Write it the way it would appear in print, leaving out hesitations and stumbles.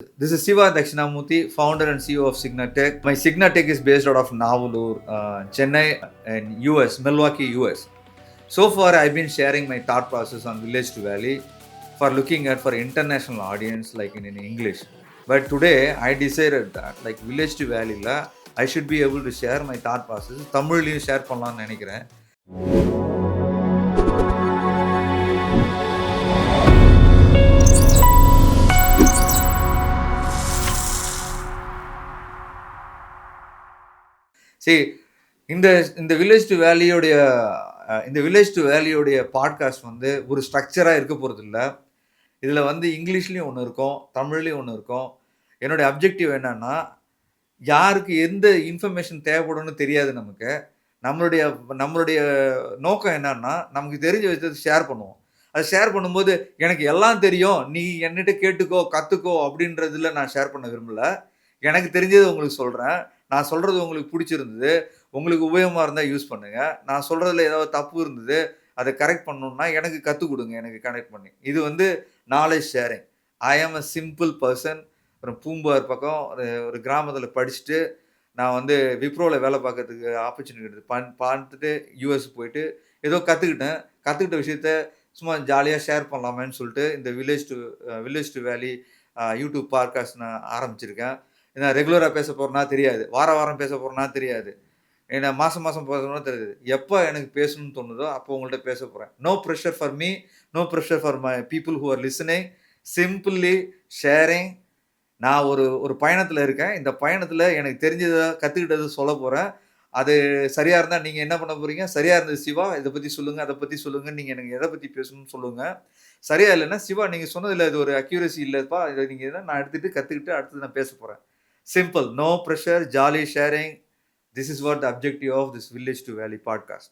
This is Siva Dakshinamurthy, founder and CEO of Signatech. My Signatech is based out of Navalur, Chennai, and US, Milwaukee, US. So far, I've been sharing my thought process on Village to Valley for looking at for international audience, like in English. But today, I decided that like Village to Valley, I should be able to share my thought process. தமிழ்லையும் share பண்ணலாம்னு நினைக்கிறேன். See, இந்த இந்த village to வேலியோடைய இந்த village to வேலியோடைய podcast வந்து ஒரு ஸ்ட்ரக்சராக இருக்க போகிறது இல்லை. இதில் வந்து இங்கிலீஷ்லேயும் ஒன்று இருக்கும், தமிழ்லேயும் ஒன்று இருக்கும். என்னுடைய அப்ஜெக்டிவ் என்னன்னா, யாருக்கு எந்த இன்ஃபர்மேஷன் தேவைப்படும்னு தெரியாது நமக்கு. நம்மளுடைய நம்மளுடைய நோக்கம் என்னன்னா, நமக்கு தெரிஞ்ச விஷயத்தை ஷேர் பண்ணுவோம். அதை ஷேர் பண்ணும்போது, எனக்கு எல்லாம் தெரியும், நீ என்கிட்ட கேட்டுக்கோ, கற்றுக்கோ அப்படின்றதுல நான் ஷேர் பண்ண விரும்பல. எனக்கு தெரிஞ்சதை உங்களுக்கு சொல்கிறேன். நான் சொல்கிறது உங்களுக்கு பிடிச்சிருந்தது, உங்களுக்கு உபயோகமாக இருந்தால் யூஸ் பண்ணுங்க. நான் சொல்கிறதுல ஏதாவது தப்பு இருந்தது, அதை கரெக்ட் பண்ணணும்னா எனக்கு கத்துக் குடுங்க, எனக்கு கனெக்ட் பண்ணி. இது வந்து நாலேட்ஜ் ஷேரிங். ஐ ஆம் அ சிம்பிள் பெர்சன். ஒரு பூம்புகார் பக்கம் ஒரு கிராமத்தில் படிச்சுட்டு, நான் வந்து விப்ரோல வேலை பார்க்கறதுக்கு ஆப்பர்ச்சுனிட்டி கிடைச்சது. பார்த்துட்டு யுஎஸ் போயிட்டு ஏதோ கத்துக்கிட்டேன். கத்துக்கிட்ட விஷயத்த சும்மா ஜாலியா ஷேர் பண்ணலாமேன்னு சொல்லிட்டு இந்த வில்லேஜ் டூ வேலி யூடியூப் பாட்காஸ்ட் நான் ஆரம்பிச்சிருக்கேன். நான் ரெகுலரா பேச போறேனா தெரியாது. வாரம் பேச போறேனா தெரியாது. ஏன்னா மாசம் பேசணும்னா தெரியாது. எப்ப எனக்கு பேசணும்னு தோணுதோ, அப்போ உங்கள்ட்ட பேச போறேன். No pressure for me, no pressure for my people who are listening. Simply sharing. நான் ஒரு ஒரு பயணத்துல இருக்கேன். இந்த பயணத்துல எனக்கு தெரிஞ்சத, கத்துக்கிட்டத சொல்லப் போறேன். அது சரியா இருந்தா நீங்க என்ன பண்ண போறீங்க? சரியா இருந்தது சிவா, இத பத்தி சொல்லுங்க, அத பத்தி சொல்லுங்க. நீங்க எனக்கு எத பத்தி பேசணும்னு சொல்லுங்க. சரியா இல்லன்னா, சிவா நீங்க சொன்னதுல இது ஒரு அக்யூரசி இல்லப்பா. இத நீங்க நான் எடுத்துட்டு கத்துக்கிட்டு அடுத்தது நான் பேசப் போறேன். Simple, no pressure, jolly sharing. This is what the objective of this Village to Valley podcast.